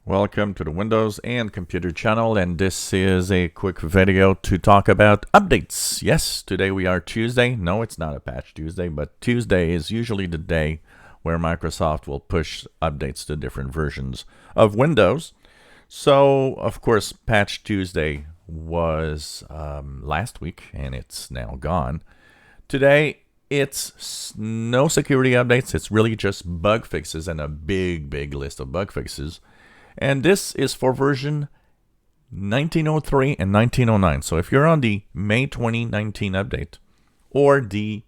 Welcome to the Windows and Computer channel, and this is a quick video to talk about updates. Yes, today we are Tuesday. No, it's not a patch Tuesday, but Tuesday is usually the day where Microsoft will push updates to different versions of Windows. So, of course, Patch Tuesday was last week, and it's now gone. Today, it's no security updates. It's really just bug fixes and a big list of bug fixes. And this is for version 1903 and 1909. So if you're on the May 2019 update or the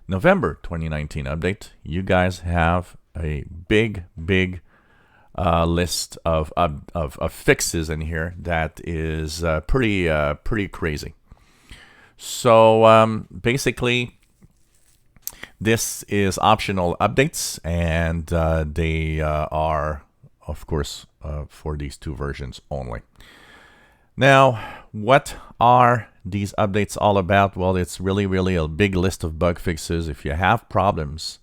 November 2019 update, you guys have a big list of fixes in here that is pretty crazy. So basically, this is optional updates, and they are, of course, for these two versions only. Now, what are these updates all about? Well, it's really a big list of bug fixes. If you have problems,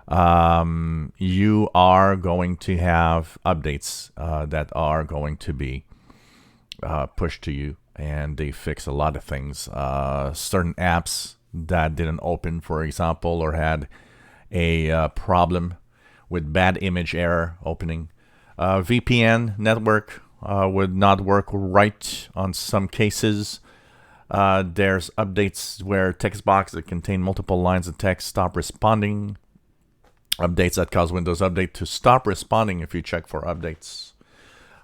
you are going to have updates that are going to be pushed to you, and they fix a lot of things. Certain apps that didn't open, for example, or had a problem with bad image error opening. VPN network would not work right on some cases. There's updates where text boxes that contain multiple lines of text stop responding. Updates that cause Windows Update to stop responding if you check for updates.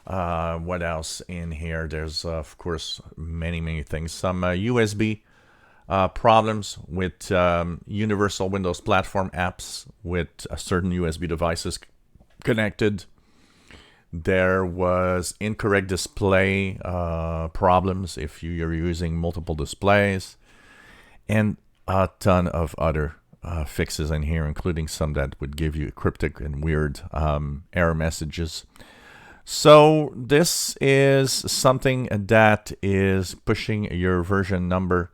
What else in here? There's, of course, many things. Some USB problems with universal Windows platform apps with certain USB devices connected. There was incorrect display problems if you're using multiple displays, and a ton of other fixes in here, including some that would give you cryptic and weird error messages. So this is something that is pushing your version number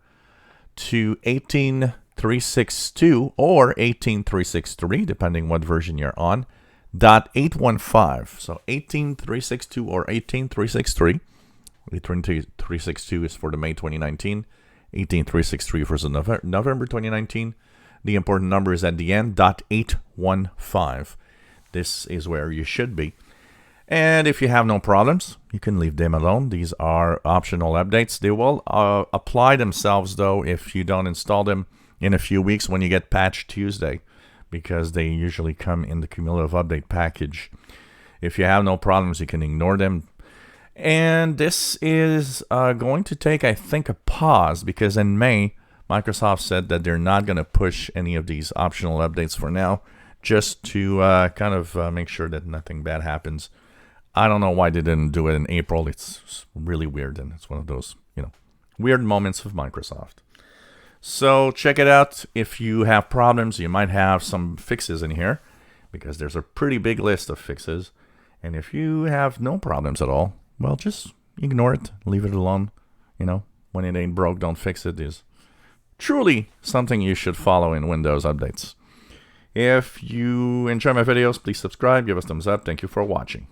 to 18.362 or 18.363, depending what version you're on. .815, so 18.362 or 18.363. 18.362 is for the May 2019, 18.363 for the November 2019. The important number is at the end, .815. This is where you should be. And if you have no problems, you can leave them alone. These are optional updates. They will apply themselves, though, if you don't install them in a few weeks when you get Patch Tuesday, because they usually come in the cumulative update package. If you have no problems, you can ignore them. And this is going to take, I think, a pause, because in May, Microsoft said that they're not going to push any of these optional updates for now, just to kind of make sure that nothing bad happens. I don't know why they didn't do it in April. It's really weird, and it's one of those, weird moments of Microsoft. So check it out. If you have problems, you might have some fixes in here, because there's a pretty big list of fixes. And if you have no problems at all, well, just ignore it, leave it alone. When it ain't broke, don't fix it is truly something you should follow in Windows updates. If you enjoy my videos, please subscribe, give us a thumbs up. Thank you for watching.